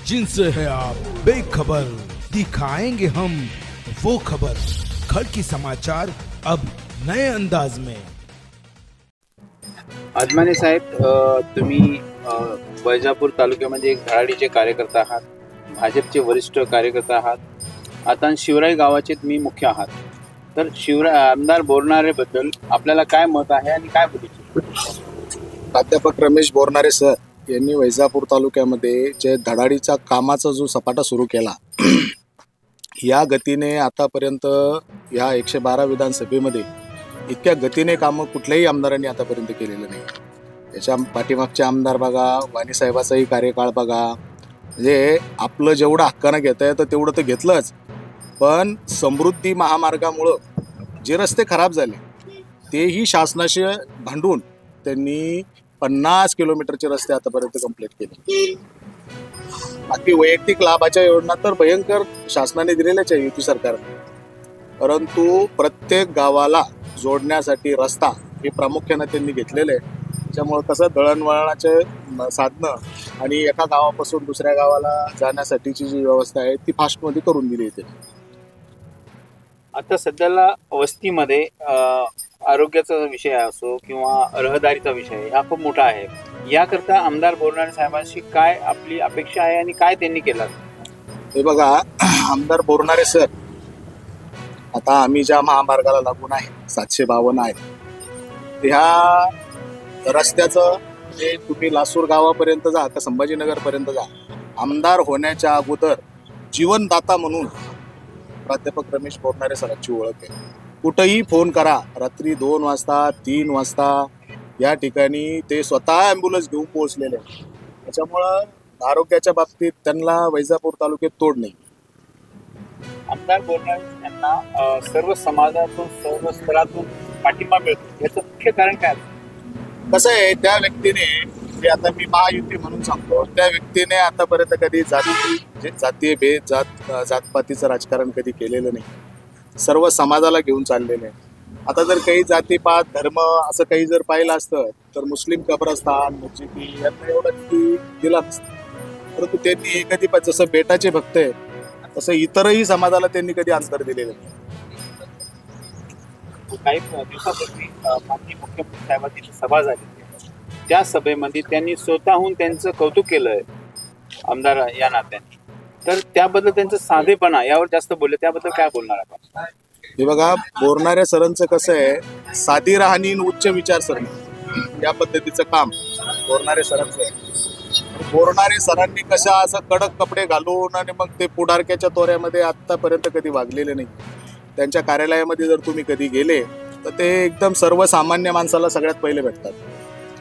जिनसे है आप बेखबर, दिखाएंगे हम वो खबर। खड़की समाचार अब नए अंदाज में। आदमाने साहेब, तुम्ही वैजापूर तालुक्यामध्ये एक धडाडीचे कार्यकर्ता आहात, भाजपचे वरिष्ठ कार्यकर्ता आहात. आता शिवराई गावाचे तुम्ही मुख्य आहात. तर आमदार बोरनारे बद्दल आपल्याला काय मत आहे आणि काय बोलू? प्राध्यापक रमेश बोरनारे सर यांनी वैजापूर तालुक्यामध्ये जे धडाडीचा कामाचा जो सपाटा सुरू केला, या गतीने आतापर्यंत या 112 विधानसभेमध्ये इतक्या गतीने कामं कुठल्याही आमदारांनी आतापर्यंत केलेलं नाही. त्याच्या पाठीमागचे आमदार बघा, वाणीसाहेबाचाही कार्यकाळ बघा, म्हणजे आपलं जेवढं हक्कानं घेता येतं तेवढं तर घेतलंच, पण समृद्धी महामार्गामुळं जे रस्ते खराब झाले तेही शासनाशी भांडून त्यांनी 50 किलोमीटरचे रस्ते आतापर्यंत कंप्लीट केले. बाकी वैयक्तिक लाभाच्या योजना तर भयंकर शासनाने दिलेल्याच आहे युती सरकारने, परंतु प्रत्येक गावाला जोडण्यासाठी रस्ता हे प्रामुख्याने त्यांनी घेतलेले आहे. त्याच्यामुळं कसं दळणवळणाचे साधनं आणि एका गावापासून दुसऱ्या गावाला जाण्यासाठीची जी व्यवस्था आहे ती फास्टमध्ये करून दिली आहे. आता सध्याला वस्तीमध्ये आरोग्याचा विषय असो किंवा रहदारीचा विषय हा खूप मोठा आहे. याकरता आमदार बोरनारे साहेबांशी काय आपली अपेक्षा आहे आणि काय त्यांनी केलं? हे बघा, आमदार बोरनारे सर आता आम्ही ज्या महामार्गाला लागून आहे 752 आहे, ह्या रस्त्याचं जे तुम्ही लासूर गावापर्यंत जा का संभाजीनगरपर्यंत जा, आमदार होण्याच्या अगोदर जीवनदाता म्हणून प्राध्यापक रमेश बोरनारे सरांची ओळख आहे. कुठंही फोन करा, रात्री 2 वाजता 3 वाजता या ठिकाणी ते स्वतः ॲम्ब्युलन्स घेऊन पोहोचलेले आहे. त्याच्यामुळं आरोग्याच्या बाबतीत त्यांना वैजापूर तालुक्यात तोड नाही. आमदार बोरनारे यांना सर्व समाजातून सर्व स्तरातून पाठिंबा मिळतो, याचं मुख्य कारण काय? कसं आहे, त्या व्यक्तीने जे आता मी महायुती म्हणून सांगतो, त्या व्यक्तीने आतापर्यंत कधी जातीय भेद जातपातीचं राजकारण कधी केलेलं नाही. सर्व समाजाला घेऊन चाललेलं आहे. आता जर काही जातीपात धर्म असं काही जर पाहिलं असतं तर मुस्लिम कब्रस्तान मस्जिदी यांना एवढा निधी दिला नसतं, परंतु त्यांनी कधी जसं बेटाचे भक्त आहे तसं इतरही समाजाला त्यांनी कधी अंतर दिलेलं नाही. काही दिवसापूर्वी माननीय मुख्यमंत्री साहेबांची सभा झाली, त्या सभेमध्ये त्यांनी स्वतःहून त्यांचं कौतुक केलंय आमदार या नात्याने. तर त्याबद्दल त्यांचं साधेपणा यावर जास्त बोलले, त्याबद्दल काय बोलणार आपण? हे बघा, बोरनारे सरांचं कसं आहे, साधी राहणी उच्च विचारसरणी या पद्धतीचं काम बोरनारे सरांचं आहे. बोरनारे सरांनी कशा असं कडक कपडे घालून आणि मग ते पुढारक्याच्या तोऱ्यामध्ये आत्तापर्यंत कधी वागलेले नाही. त्यांच्या कार्यालयामध्ये जर तुम्ही कधी गेले तर ते एकदम सर्वसामान्य माणसाला सगळ्यात पहिले भेटतात.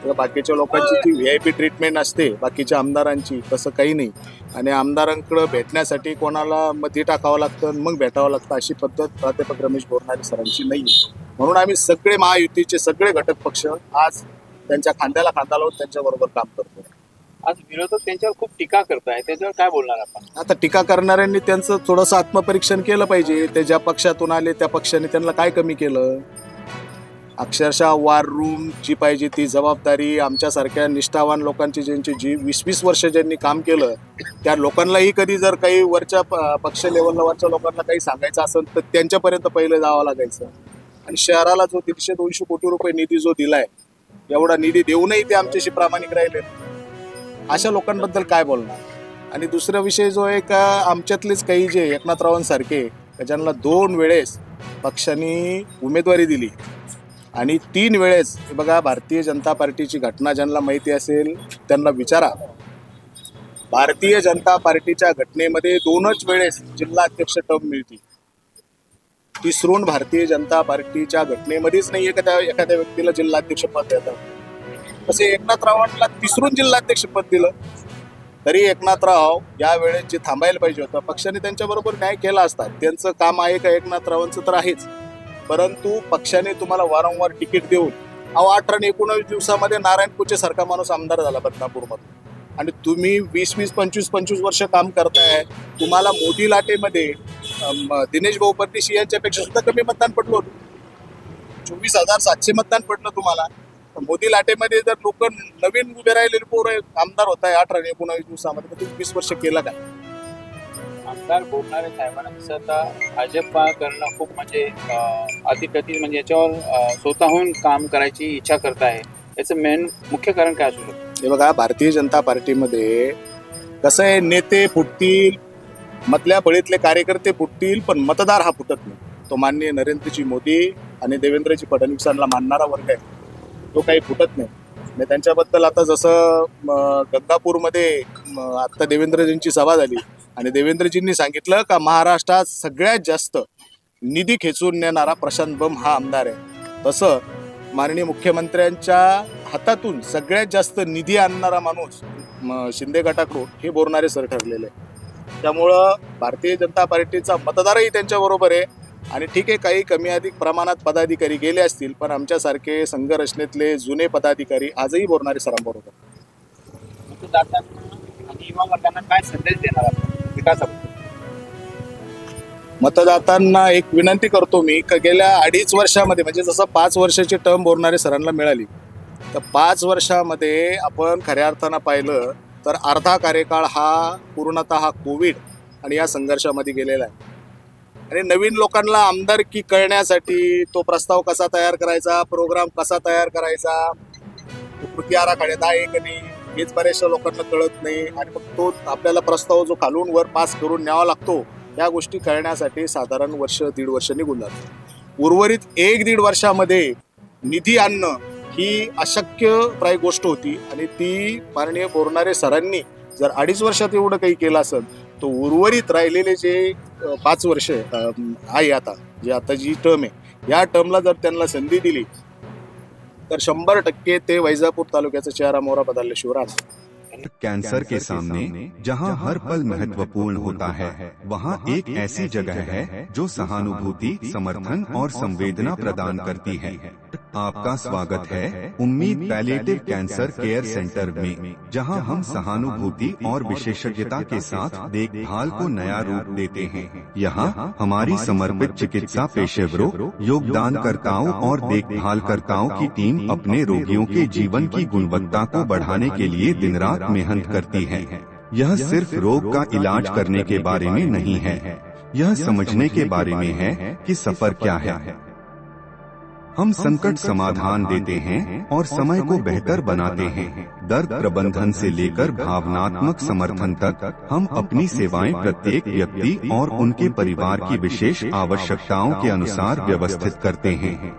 बाकीच्या लोकांची जी VIP ट्रीटमेंट असते, बाकीच्या आमदारांची तसं काही नाही. आणि आमदारांकडं भेटण्यासाठी कोणाला मध्ये टाकावं लागतं मग भेटावं लागतं, अशी पद्धत प्राध्यापक रमेश बोरनारे सरांची नाही. म्हणून आम्ही सगळे महायुतीचे सगळे घटक पक्ष आज त्यांच्या खांद्याला खांदा लावून त्यांच्याबरोबर काम करतो. आज विरोधक त्यांच्यावर खूप टीका करताय, त्याच्यावर काय बोलणार आपण? आता टीका करणाऱ्यांनी त्यांचं थोडंसं आत्मपरीक्षण केलं पाहिजे. ते ज्या पक्षातून आले त्या पक्षाने त्यांना काय कमी केलं? अक्षरशः वॉर रूमची पाहिजे ती जबाबदारी आमच्यासारख्या निष्ठावान लोकांची, ज्यांची 20-20 वर्ष ज्यांनी काम केलं, त्या लोकांनाही कधी जर काही वरच्या पक्ष लेवलला वरच्या लोकांना काही सांगायचं असेल तर त्यांच्यापर्यंत पहिलं जावं लागायचं. आणि शहराला जो 150-200 कोटी रुपये निधी जो दिलाय, एवढा निधी देऊनही ते आमच्याशी प्रामाणिक राहिले, अशा लोकांबद्दल काय बोलणार? आणि दुसरा विषय जो आहे का, आमच्यातलेच काही जे एकनाथरावांसारखे ज्यांना 2 वेळेस पक्षांनी उमेदवारी दिली आणि 3 वेळेस, बघा भारतीय जनता पार्टीची घटना ज्यांना माहिती असेल त्यांना विचारा. भारतीय जनता पार्टीच्या घटनेमध्ये 2च वेळेस जिल्हा अध्यक्ष टर्म मिळते. तिसरून भारतीय जनता पार्टीच्या घटनेमध्येच नाही एखाद्या व्यक्तीला जिल्हा अध्यक्ष पद देतात. तसे एकनाथरावांना तिसरून जिल्हा अध्यक्ष पद दिलं, तरी एकनाथराव यावेळेस जे थांबायला पाहिजे होतं, पक्षाने त्यांच्याबरोबर न्याय केला असता. त्यांचं काम आहे का एकनाथरावांचं तर आहेच, परंतु पक्षाने तुम्हाला वारंवार तिकीट देऊन 18 आणि 19 दिवसामध्ये नारायण कुचे सारखा माणूस आमदार झाला बदनापूरमधून. आणि तुम्ही 20-20, 25-25 वर्ष काम करताय. तुम्हाला मोठी लाटेमध्ये दिनेश भाऊ परदेशी यांच्यापेक्षा सुद्धा कमी मतदान पडलं होतं. 24,700 मतदान पडलं तुम्हाला. मोदी लाटेमध्ये जर लोक नवीन उभे राहिलेले पोरं आमदार होत आहे 18 19 दिवसामध्ये, तर तुम्ही 20 वर्ष केलं काय? आमदार बोलणारे साहेबांना कसं आता भाजपा करणं खूप म्हणजे अतिकथित म्हणजे याच्यावर स्वतःहून काम करायची इच्छा करत आहे. याचं मेन मुख्य कारण काय असू शकतं? हे बघा, भारतीय जनता पार्टीमध्ये कसं आहे, नेते फुटतील, मधल्या फळीतले कार्यकर्ते फुटतील, पण मतदार हा फुटत नाही. तो माननीय नरेंद्रजी मोदी आणि देवेंद्रजी फडणवीसांना मानणारा वर्ग आहे, तो काही फुटत नाही. आणि त्यांच्याबद्दल आता जसं गंगापूरमध्ये आत्ता देवेंद्रजींची सभा झाली आणि देवेंद्रजींनी सांगितलं का महाराष्ट्रात सगळ्यात जास्त निधी खेचून नेणारा प्रशांत बंब हा आमदार आहे, तसं माननीय मुख्यमंत्र्यांच्या हातातून सगळ्यात जास्त निधी आणणारा माणूस शिंदे गटाकडून हे बोरणारे सर ठरलेले आहे. त्यामुळं भारतीय जनता पार्टीचा मतदारही त्यांच्याबरोबर आहे. आणि ठीक आहे, काही कमी अधिक प्रमाणात पदाधिकारी गेले असतील, पण आमच्यासारखे संघरचनेतले जुने पदाधिकारी आजही बोरणारे सरांबरोबर. आणि युवा वर्गांना काय संदेश देणार विकासाबद्दल? मतदातांना एक विनंती करतो मी का गेल्या 2.5 वर्षामध्ये म्हणजे जसं 5 वर्षाची टर्म बोरणारे सरांना मिळाली, तर 5 वर्षामध्ये आपण खऱ्या अर्थानं पाहिलं तर अर्धा कार्यकाळ हा पूर्णतः कोविड आणि या संघर्षामध्ये गेलेला आहे. आणि नवीन लोकांना आमदारकी कळण्यासाठी तो प्रस्ताव कसा तयार करायचा, प्रोग्राम कसा तयार करायचा, कृती आराखड्यात आहे की नाही हेच बऱ्याचशा लोकांना कळत नाही. आणि मग तो आपल्याला प्रस्ताव जो खालून वर पास करून न्यावा लागतो, या गोष्टी कळण्यासाठी साधारण 1-1.5 वर्ष निघून जातात. उर्वरित 1-1.5 वर्षामध्ये निधी आणणं ही अशक्यप्राय गोष्ट होती. आणि ती माननीय बोरणारे सरांनी जर 2.5 वर्षात एवढं काही केलं असेल, तो उर्वरित राहिलेले जे 5 वर्ष आहे आता जी टर्म आहे, या टर्मला जर त्यांना संधी दिली तर 100% ते वैजापूर तालुक्याचा चेहरा मोहरा बदलल्याशिवाय राहणार. कैंसर के सामने जहां हर पल महत्वपूर्ण होता है, वहां एक ऐसी जगह है जो सहानुभूति, समर्थन और संवेदना प्रदान करती है. आपका स्वागत है उम्मीद पैलिएटिव कैंसर केयर सेंटर में, जहां हम सहानुभूति और विशेषज्ञता के साथ देखभाल को नया रूप देते हैं. यहां हमारी समर्पित चिकित्सा पेशेवरों, योगदानकर्ताओं और देखभालकर्ताओं की टीम अपने रोगियों के जीवन की गुणवत्ता को बढ़ाने के लिए दिन रात मेहनत करती है. यह सिर्फ रोग का इलाज करने के बारे में नहीं है, यह समझने के बारे में है कि सफर क्या है. हम संकट समाधान देते हैं और समय को बेहतर बनाते हैं. दर्द प्रबंधन से लेकर भावनात्मक समर्थन तक हम अपनी सेवाएं प्रत्येक व्यक्ति और उनके परिवार की विशेष आवश्यकताओं के अनुसार व्यवस्थित करते हैं.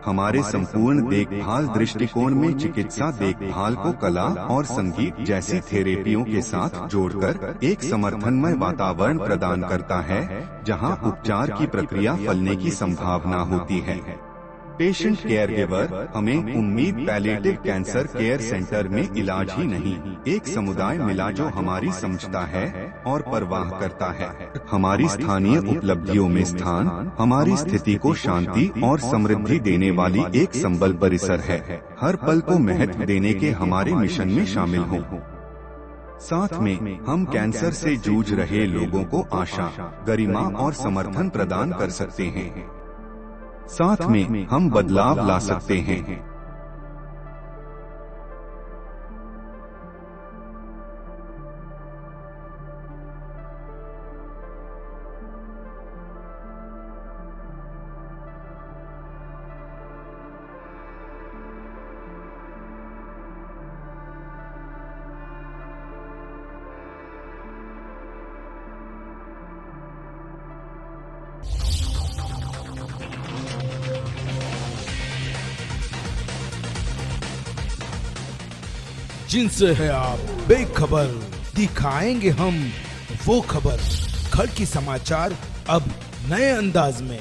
हमारे संपूर्ण देखभाल दृष्टिकोण में चिकित्सा देखभाल को कला और संगीत जैसी थेरेपियों के साथ जोड़कर एक समर्थनमय वातावरण प्रदान करता है, जहां उपचार की प्रक्रिया फलने की संभावना होती है. पेशेंट केयर गिवर हमें उम्मीद पैलिएटिव कैंसर केयर सेंटर में इलाज ही नहीं, एक समुदाय मिला जो हमारी समझता है और परवाह करता है. हमारी स्थानीय उपलब्धियों में स्थान हमारी स्थिति को शांति और समृद्धि देने वाली एक संबल परिसर है. हर पल को महत्व देने के हमारे मिशन में शामिल हो. साथ में हम कैंसर से जूझ रहे लोगों को आशा, गरिमा और समर्थन प्रदान कर सकते हैं. साथ में हम बदलाव ला सकते हैं. जिनसे है आप बेखबर, दिखाएंगे हम वो खबर. खड़ की समाचार अब नए अंदाज में.